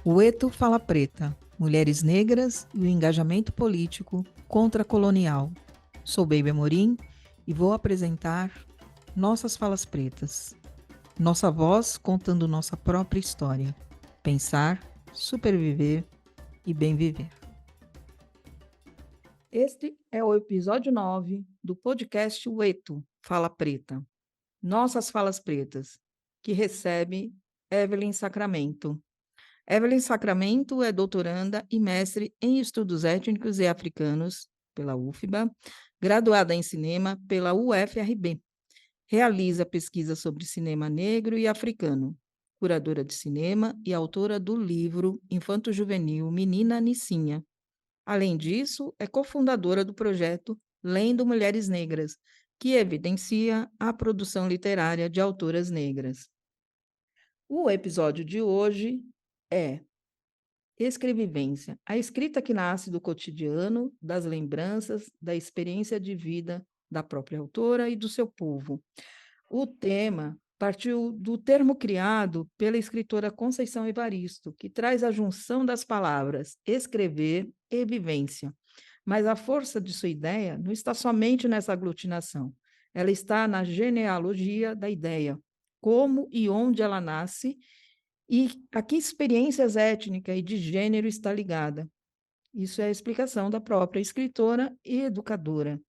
O Eto Fala Preta, Mulheres Negras e o Engajamento Político Contra-Colonial. Sou Baby Amorim e vou apresentar Nossas Falas Pretas. Nossa voz contando nossa própria história. Pensar, superviver e bem viver. Este é o episódio 9 do podcast O Eto Fala Preta. Nossas Falas Pretas, que recebe Evelyn Sacramento. Evelyn Sacramento é doutoranda e mestre em Estudos Étnicos e Africanos pela UFBA, graduada em Cinema pela UFRB. Realiza pesquisa sobre cinema negro e africano, curadora de cinema e autora do livro infanto-juvenil Menina Nicinha. Além disso, é cofundadora do projeto Lendo Mulheres Negras, que evidencia a produção literária de autoras negras. O episódio de hoje é Escrevivência, a escrita que nasce do cotidiano, das lembranças, da experiência de vida da própria autora e do seu povo. O tema partiu do termo criado pela escritora Conceição Evaristo, que traz a junção das palavras escrever e vivência. Mas a força de sua ideia não está somente nessa aglutinação, ela está na genealogia da ideia, como e onde ela nasce e a que experiências étnicas e de gênero está ligada. Isso é a explicação da própria escritora e educadora.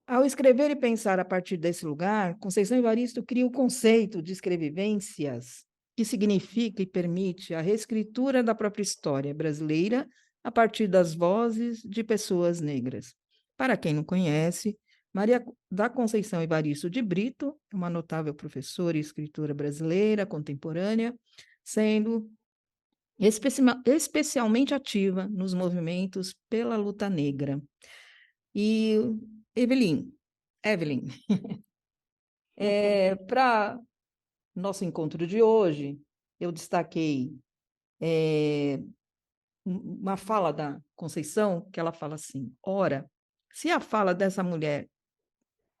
Ao escrever e pensar a partir desse lugar, Conceição Evaristo cria o conceito de escrevivências, que significa e permite a reescritura da própria história brasileira a partir das vozes de pessoas negras. Para quem não conhece, Maria da Conceição Evaristo de Brito é uma notável professora e escritora brasileira contemporânea, sendo especialmente ativa nos movimentos pela luta negra. E Evelyn, para nosso encontro de hoje, eu destaquei uma fala da Conceição, que ela fala assim: ora, se a fala dessa mulher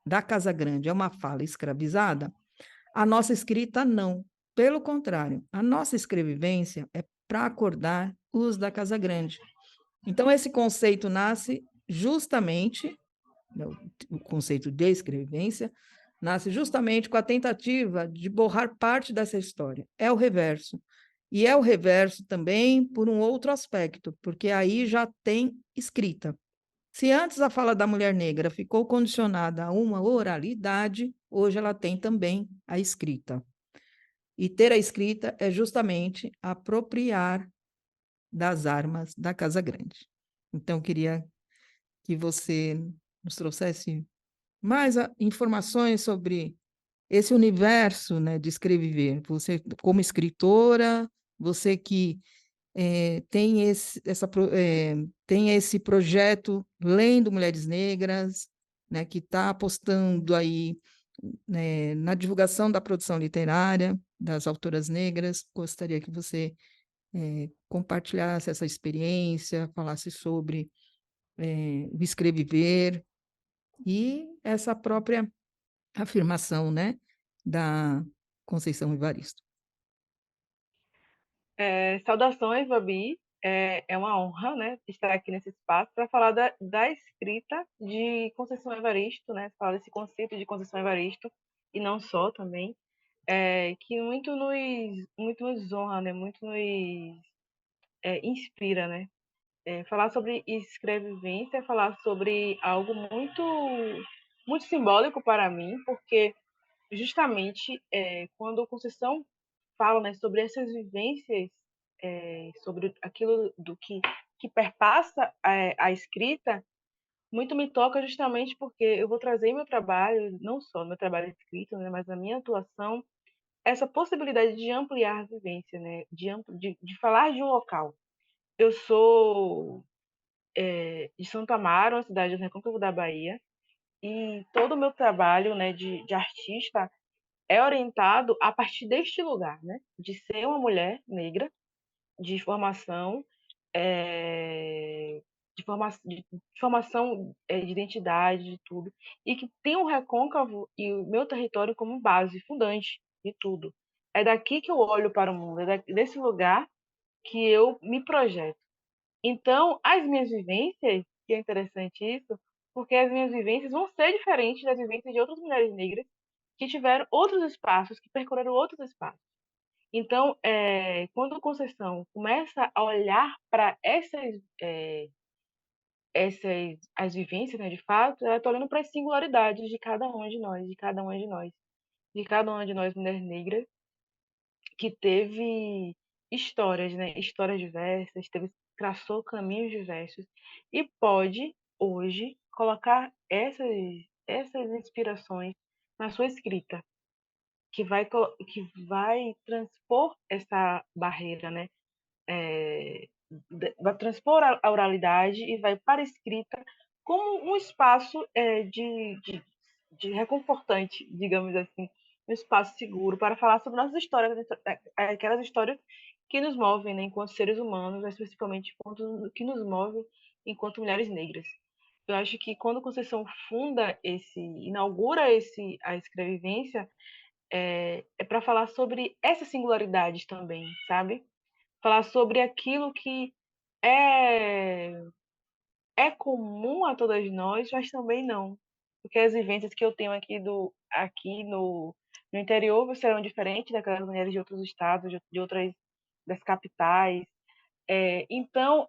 da Casa Grande é uma fala escravizada, a nossa escrita não. Pelo contrário, a nossa escrevivência é para acordar os da Casa Grande. Então, esse conceito nasce justamente, o conceito de escrevivência, nasce justamente com a tentativa de borrar parte dessa história. É o reverso. E é o reverso também por um outro aspecto, porque aí já tem escrita. Se antes a fala da mulher negra ficou condicionada a uma oralidade, hoje ela tem também a escrita. E ter a escrita é justamente apropriar das armas da Casa Grande. Então, queria que você nos trouxesse mais informações sobre esse universo, né, de escrever. Você, como escritora, você que tem tem esse projeto Lendo Mulheres Negras, né, que está apostando aí, né, na divulgação da produção literária das autoras negras. Gostaria que você compartilhasse essa experiência, falasse sobre o escrever e essa própria afirmação, né, da Conceição Evaristo. Saudações, Babi. É uma honra, né, estar aqui nesse espaço para falar da escrita de Conceição Evaristo, né, falar desse conceito de Conceição Evaristo, e não só também, que muito nos honra, né, muito nos inspira. Né? Falar sobre escrevivência é falar sobre algo muito simbólico para mim, porque justamente quando Conceição fala, né, sobre essas vivências, sobre aquilo que perpassa a escrita, muito me toca justamente porque eu vou trazer meu trabalho, não só meu trabalho escrito, né, mas a minha atuação, essa possibilidade de ampliar a vivência, né, de falar de um local. Eu sou de Santo Amaro, uma cidade do Recôncavo da Bahia, e todo o meu trabalho, né, de artista é orientado a partir deste lugar, né? De ser uma mulher negra, de formação, é, de formação de identidade, de tudo, e que tem o Recôncavo e o meu território como base fundante de tudo. É daqui que eu olho para o mundo, desse lugar que eu me projeto. Então, as minhas vivências, que é interessante isso, porque as minhas vivências vão ser diferentes das vivências de outras mulheres negras que tiveram outros espaços, que percorreram outros espaços. Então, quando Conceição começa a olhar para as vivências, né, de fato, ela está olhando para as singularidades de cada uma de nós, de cada uma de nós, de cada uma de nós mulheres negras, que teve histórias, né? Histórias diversas, traçou caminhos diversos e pode hoje colocar essas inspirações na sua escrita, que vai transpor essa barreira, né? Vai transpor a oralidade e vai para a escrita como um espaço de reconfortante, digamos assim, um espaço seguro para falar sobre nossas histórias, aquelas histórias que nos movem, né, enquanto seres humanos, mas principalmente que nos move enquanto mulheres negras. Eu acho que quando Conceição inaugura a escrevivência, é para falar sobre essas singularidades também, sabe? Falar sobre aquilo que é, é comum a todas nós, mas também não. Porque as vivências que eu tenho aqui no interior serão diferentes daquelas mulheres de outros estados, de outras das capitais. Então,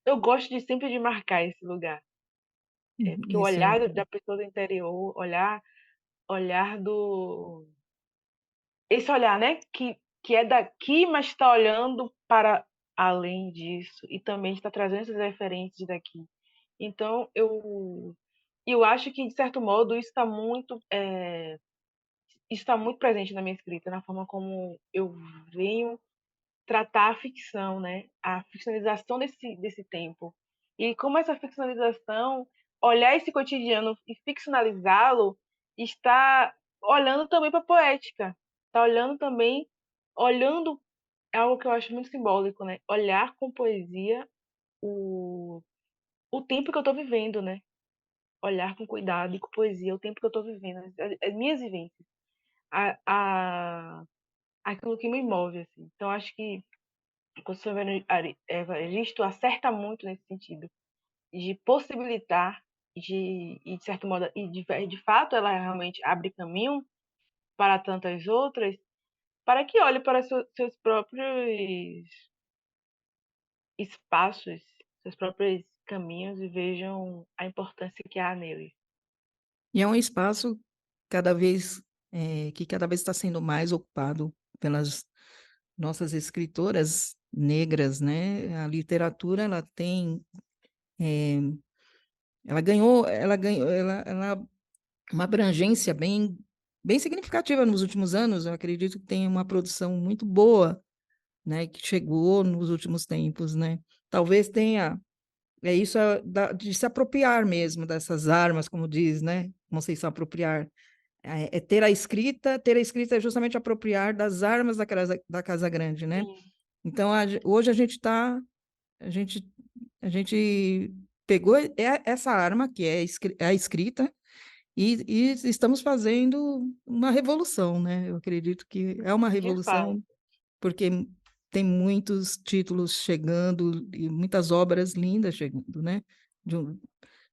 eu gosto de sempre de marcar esse lugar. Porque o Isso é olhar muito bom. da pessoa do interior, olhar do esse olhar, né, que é daqui, mas está olhando para além disso e também está trazendo essas referências daqui. Então, eu acho que, de certo modo, isso está muito presente na minha escrita, na forma como eu venho tratar a ficção, né? A ficcionalização desse tempo. E como essa ficcionalização, olhar esse cotidiano e ficcionalizá-lo, está olhando também para a poética. Está olhando também, olhando é algo que eu acho muito simbólico, né? Olhar com poesia o tempo que eu estou vivendo, né? Olhar com cuidado e com poesia o tempo que eu estou vivendo, as minhas vivências, a, a, aquilo que me move, assim. Então, acho que o professor Evaristo acerta muito nesse sentido, de possibilitar, e de certo modo, de fato ela realmente abre caminho para tantas outras, para que olhe para seus próprios espaços, seus próprios caminhos e vejam a importância que há neles. E é um espaço cada vez que cada vez está sendo mais ocupado pelas nossas escritoras negras, né? A literatura ela tem ela uma abrangência bem significativa nos últimos anos. Eu acredito que tem uma produção muito boa, né, que chegou nos últimos tempos, né? Talvez tenha isso de se apropriar mesmo dessas armas, como diz, né? Conceição apropriar. Ter a escrita é justamente apropriar das armas da Casa Grande, né? Sim, Então, hoje a gente, a gente pegou essa arma, que é a escrita, e estamos fazendo uma revolução, né? Eu acredito que é uma de fato. revolução, porque tem muitos títulos chegando e muitas obras lindas chegando, né? De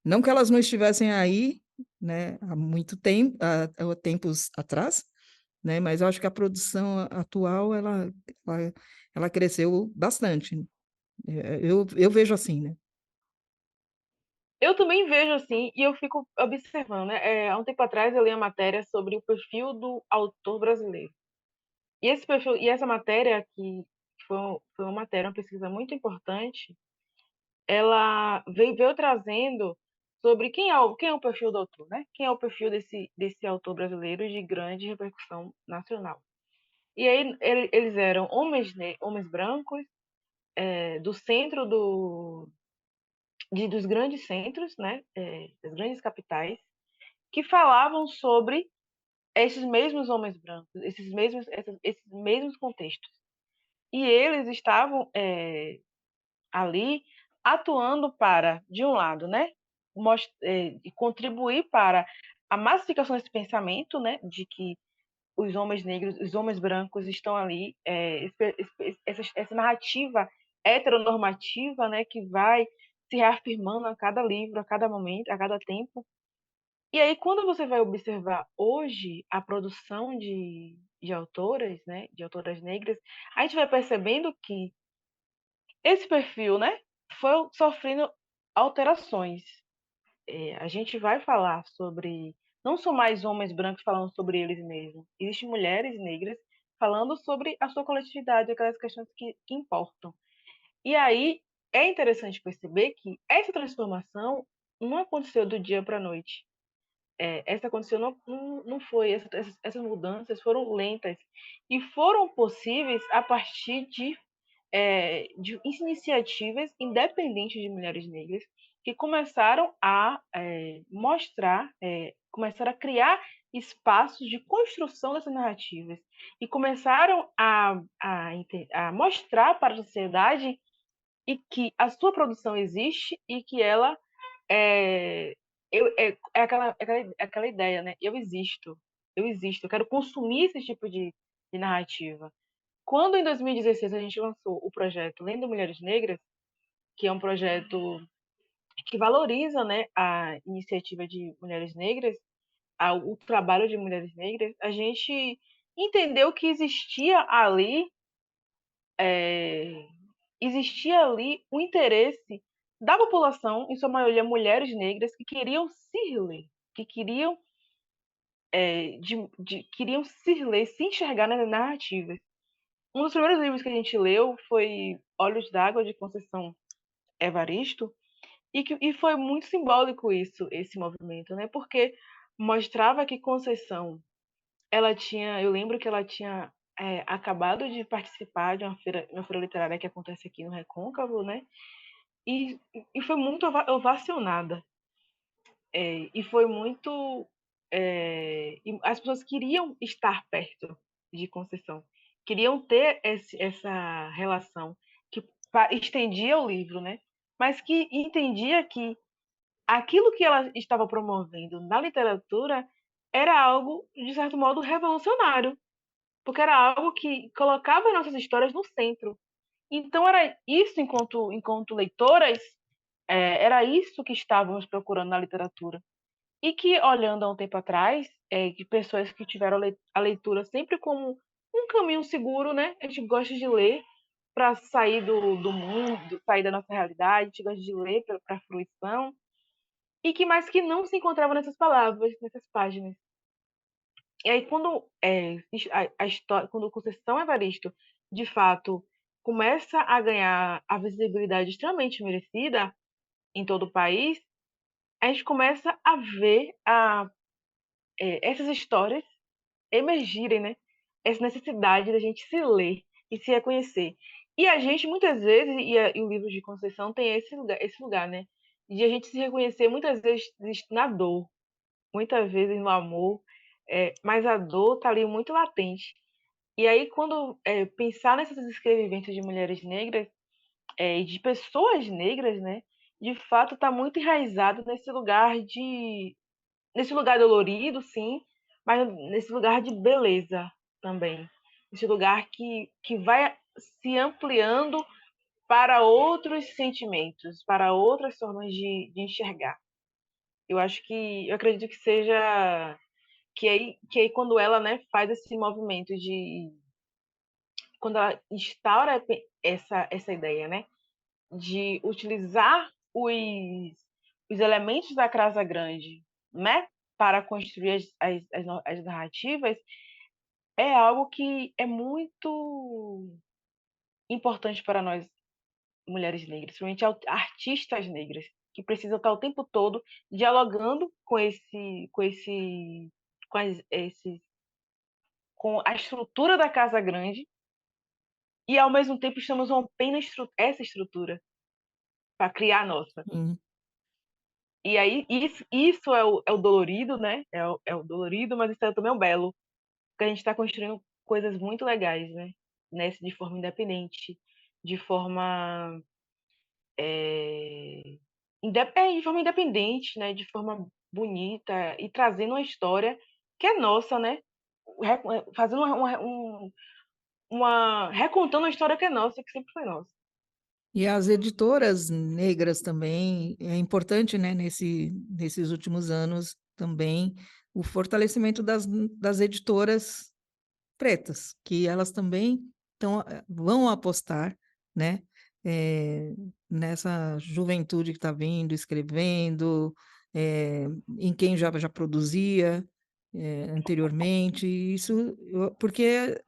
não que elas não estivessem aí, né, há muito tempo, há tempos atrás, né? Mas eu acho que a produção atual ela, ela cresceu bastante. Eu vejo assim, né? Eu também vejo assim, e eu fico observando, né? Há um tempo atrás eu li a matéria sobre o perfil do autor brasileiro. E essa matéria, que foi uma matéria, uma pesquisa muito importante, ela veio trazendo sobre quem é o perfil do autor, né? Quem é o perfil desse autor brasileiro de grande repercussão nacional. E aí eles eram homens brancos, do centro dos grandes centros, né? Das grandes capitais, que falavam sobre esses mesmos homens brancos, esses mesmos contextos. E eles estavam ali atuando para, de um lado, né, contribuir para a massificação desse pensamento, né, de que os homens negros, os homens brancos estão ali, essa narrativa heteronormativa, né, que vai se reafirmando a cada livro, a cada momento, a cada tempo. E aí, quando você vai observar hoje a produção de autoras, né, de autoras negras, a gente vai percebendo que esse perfil, né, foi sofrendo alterações. A gente vai falar sobre. Não são mais homens brancos falando sobre eles mesmos. Existem mulheres negras falando sobre a sua coletividade, aquelas questões que importam. E aí é interessante perceber que essa transformação não aconteceu do dia para a noite. Essa aconteceu não foi. Essas mudanças foram lentas e foram possíveis a partir de iniciativas independentes de mulheres negras que começaram a mostrar, começaram a criar espaços de construção dessas narrativas e começaram a mostrar para a sociedade e que a sua produção existe e que ela é, aquela ideia, né? Eu existo, eu quero consumir esse tipo de narrativa. Quando em 2016 a gente lançou o projeto Lendo Mulheres Negras, que é um projeto que valoriza, né, a iniciativa de mulheres negras, o trabalho de mulheres negras, a gente entendeu que é, existia ali o interesse da população, em sua maioria mulheres negras, que queriam se ler, que queriam se ler, se enxergar nas narrativas. Um dos primeiros livros que a gente leu foi Olhos d'Água, de Conceição Evaristo, e foi muito simbólico esse movimento, né? Porque mostrava que Conceição, eu lembro que ela tinha acabado de participar de uma feira literária que acontece aqui no Recôncavo, né? E, e foi muito ovacionada. E foi muito. E as pessoas queriam estar perto de Conceição, queriam ter essa relação que estendia o livro, né? Mas que entendia que aquilo que ela estava promovendo na literatura era algo, de certo modo, revolucionário, porque era algo que colocava nossas histórias no centro. Então, era isso, enquanto leitoras, era isso que estávamos procurando na literatura. E que, olhando há um tempo atrás, de pessoas que tiveram a leitura sempre como um caminho seguro, né? A gente gosta de ler para sair do mundo, sair da nossa realidade, a gente gosta de ler para a fruição, e que mais que não se encontrava nessas palavras, nessas páginas. E aí, a história, quando o Conceição Evaristo, de fato, começa a ganhar a visibilidade extremamente merecida em todo o país, a gente começa a ver essas histórias emergirem, né? Essa necessidade da gente se ler e se reconhecer. E a gente, muitas vezes, e o livro de Conceição tem esse lugar, né? De a gente se reconhecer, muitas vezes, na dor, muitas vezes no amor, mas a dor está ali muito latente. E aí, quando pensar nessas escrevivências de mulheres negras e de pessoas negras, né? De fato, está muito enraizado nesse lugar dolorido, sim, mas nesse lugar de beleza também. Esse lugar que vai se ampliando para outros sentimentos, para outras formas de enxergar. Eu acredito que seja que aí quando ela, né, faz esse movimento quando ela instaura essa ideia, né, de utilizar os elementos da Casa Grande, né, para construir as narrativas, é algo que é muito importante para nós mulheres negras, principalmente artistas negras, que precisam estar o tempo todo dialogando com a estrutura da Casa Grande e ao mesmo tempo estamos rompendo essa estrutura para criar a nossa. Sim. E aí, isso é o dolorido, né? É o dolorido, mas isso é também o belo. Porque a gente está construindo coisas muito legais, né? De forma independente, de forma. De forma independente, né? De forma bonita e trazendo uma história que é nossa, né? fazendo recontando uma história que é nossa, que sempre foi nossa. E as editoras negras também, é importante, né, nesses últimos anos também, o fortalecimento das editoras pretas, que elas também vão apostar, né, eh, nessa juventude que está vindo, escrevendo, em quem já produzia anteriormente, porque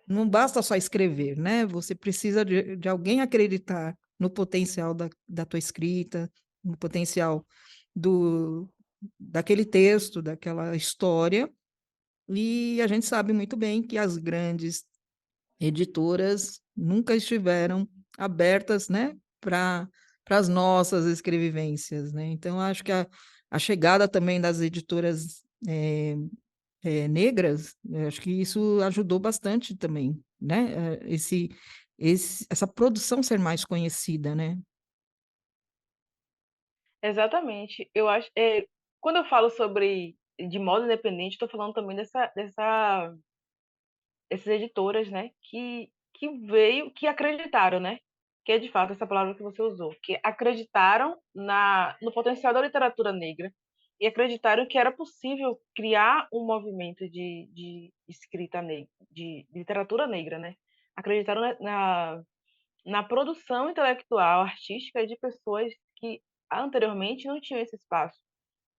não basta só escrever, né? Você precisa de alguém acreditar no potencial da tua escrita, no potencial do, daquele texto, daquela história, e a gente sabe muito bem que as grandes editoras nunca estiveram abertas, né, para as nossas escrevivências, né? Então, acho que a chegada também das editoras negras, acho que isso ajudou bastante também, né? Essa produção ser mais conhecida, né? Exatamente. Eu acho, quando eu falo sobre de moda independente, estou falando também dessas editoras, né, que acreditaram, né, que é de fato essa palavra que você usou, que acreditaram no potencial da literatura negra e acreditaram que era possível criar um movimento de escrita negra, de literatura negra, né? Acreditaram na produção intelectual, artística de pessoas que anteriormente não tinham esse espaço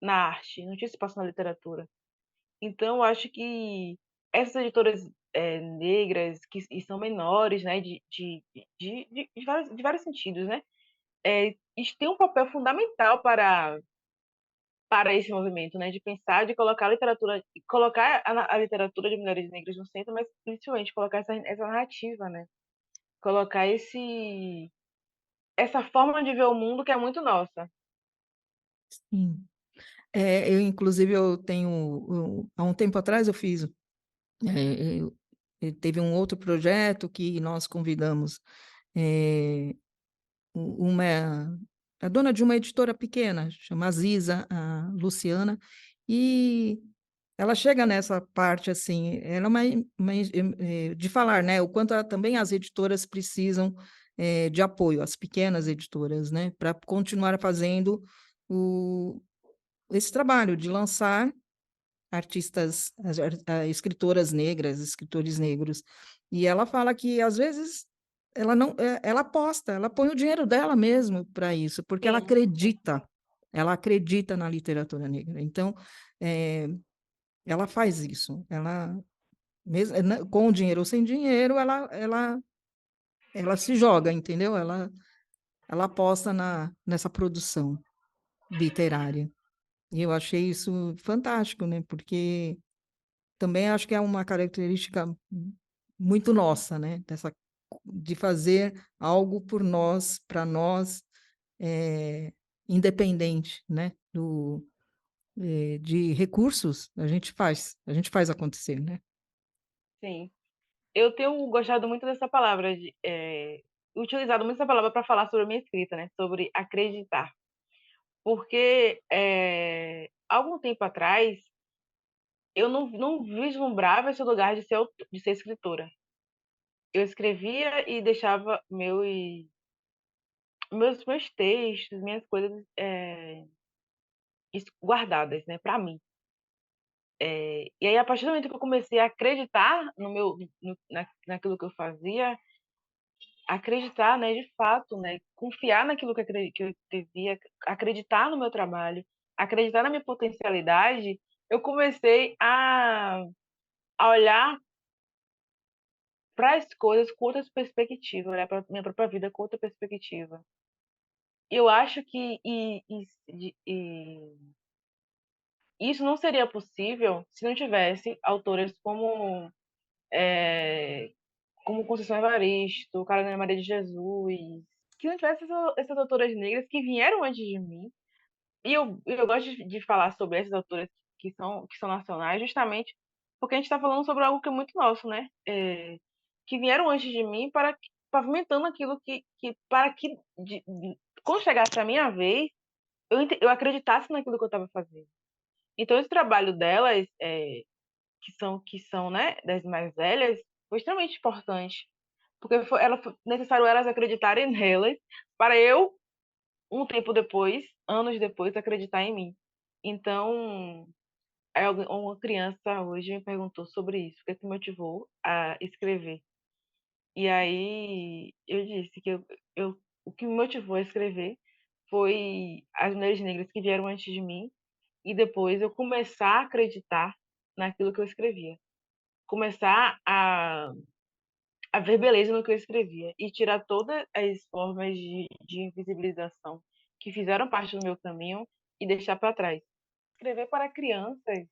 na arte, não tinha esse espaço na literatura. Então, eu acho que essas editoras negras, e são menores, né, de vários sentidos, né, eles têm um papel fundamental para esse movimento, né, de pensar, de colocar a literatura, colocar a literatura de mulheres negras no centro, mas principalmente colocar essa narrativa, né, colocar essa forma de ver o mundo que é muito nossa. Sim. Inclusive, há um tempo atrás eu fiz, teve um outro projeto que nós convidamos uma a dona de uma editora pequena, chama Aziza, a Luciana, e ela chega nessa parte assim, ela é de falar, né, o quanto também as editoras precisam de apoio, as pequenas editoras, né, para continuar fazendo o, esse trabalho de lançar artistas, escritoras negras, escritores negros. E ela fala que às vezes ela não, ela aposta, ela põe o dinheiro dela mesmo para isso, porque Sim, ela acredita na literatura negra. Então, é, ela faz isso. Ela mesmo com o dinheiro ou sem dinheiro, ela se joga, entendeu? Ela aposta nessa produção literária. E eu achei isso fantástico, né? Porque também acho que é uma característica muito nossa, né? De fazer algo por nós, para nós, é, independente, né? De recursos, a gente faz acontecer, né? sim. Eu tenho gostado muito dessa palavra, utilizado muito essa palavra para falar sobre a minha escrita, né? Sobre acreditar. Porque algum tempo atrás eu não vislumbrava esse lugar de ser escritora. Eu escrevia e deixava meus textos, minhas coisas guardadas, né, para mim. E aí, a partir do momento que eu comecei a acreditar naquilo que eu fazia, acreditar, né, de fato, né, confiar naquilo que eu escrevia, acreditar no meu trabalho, acreditar na minha potencialidade, eu comecei a olhar para as coisas com outras perspectivas, olhar para minha própria vida com outra perspectiva. Eu acho que isso não seria possível se não tivesse autores é, como Conceição Evaristo, Carolina Maria de Jesus, que não tivesse essas autoras negras que vieram antes de mim. E eu gosto de falar sobre essas autoras que são nacionais, justamente porque a gente está falando sobre algo que é muito nosso, né? Que vieram antes de mim pavimentando aquilo para que quando chegasse a minha vez, eu acreditasse naquilo que eu estava fazendo. Então, esse trabalho delas que são, né, das mais velhas, foi extremamente importante, porque foi necessário elas acreditarem nelas para eu, um tempo depois, anos depois, acreditar em mim. Então, uma criança hoje me perguntou sobre isso, o que é que me motivou a escrever. E aí eu disse que o que me motivou a escrever foi as mulheres negras que vieram antes de mim e depois eu começar a acreditar naquilo que eu escrevia. Começar a ver beleza no que eu escrevia e tirar todas as formas de invisibilização que fizeram parte do meu caminho e deixar para trás. Escrever para crianças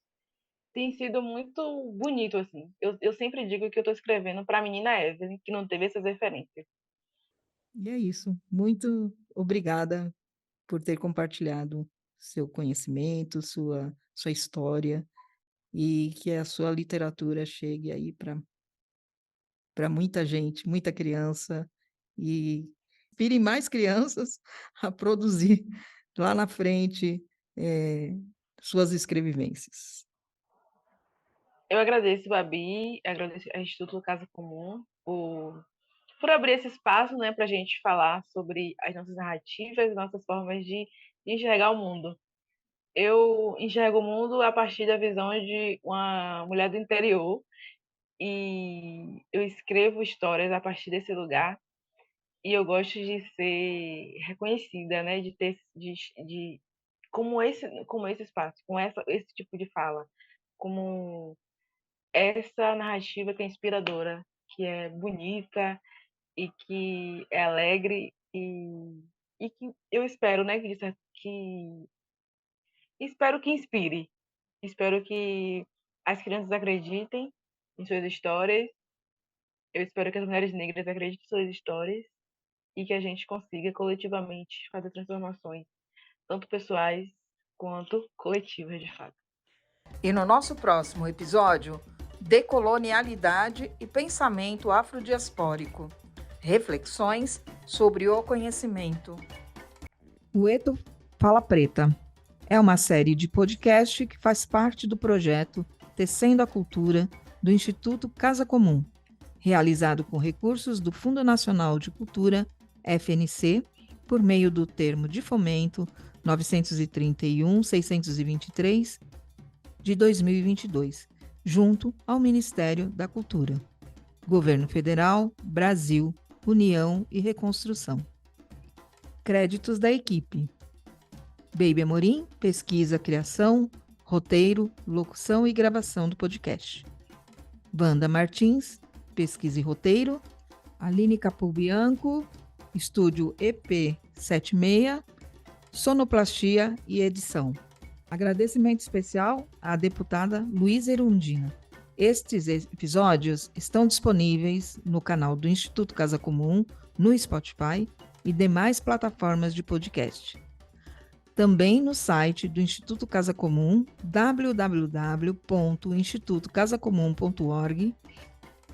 tem sido muito bonito, assim. Eu sempre digo que eu estou escrevendo para a menina Evelyn, que não teve essas referências. E é isso. Muito obrigada por ter compartilhado seu conhecimento, sua história, e que a sua literatura chegue aí para muita gente, muita criança, e inspire mais crianças a produzir lá na frente suas escrevivências. Eu agradeço, Babi, agradeço ao Instituto Casa Comum por abrir esse espaço, né, para a gente falar sobre as nossas narrativas, nossas formas de enxergar o mundo. Eu enxergo o mundo a partir da visão de uma mulher do interior e eu escrevo histórias a partir desse lugar e eu gosto de ser reconhecida, né, de ter de como esse espaço, com esse tipo de fala, como essa narrativa que é inspiradora, que é bonita e que é alegre e que eu espero, né, que espero que inspire, espero que as crianças acreditem em suas histórias, eu espero que as mulheres negras acreditem em suas histórias e que a gente consiga coletivamente fazer transformações, tanto pessoais quanto coletivas, de fato. E no nosso próximo episódio, Decolonialidade e Pensamento Afrodiaspórico. Reflexões sobre o conhecimento. O Eto Fala Preta é uma série de podcast que faz parte do projeto Tecendo a Cultura do Instituto Casa Comum, realizado com recursos do Fundo Nacional de Cultura, FNC, por meio do termo de fomento 931-623 de 2022, junto ao Ministério da Cultura. Governo Federal, Brasil, União e Reconstrução. Créditos da equipe: Baby Amorim, pesquisa, criação, roteiro, locução e gravação do podcast. Wanda Martins, pesquisa e roteiro. Aline Capobianco, estúdio EP76, sonoplastia e edição. Agradecimento especial à deputada Luísa Erundina. Estes episódios estão disponíveis no canal do Instituto Casa Comum, no Spotify e demais plataformas de podcast. Também no site do Instituto Casa Comum, www.institutocasacomum.org.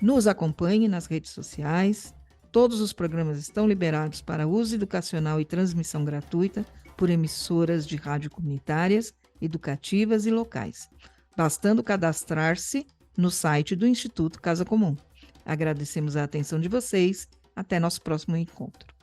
Nos acompanhe nas redes sociais. Todos os programas estão liberados para uso educacional e transmissão gratuita por emissoras de rádio comunitárias, educativas e locais, bastando cadastrar-se no site do Instituto Casa Comum. Agradecemos a atenção de vocês. Até nosso próximo encontro.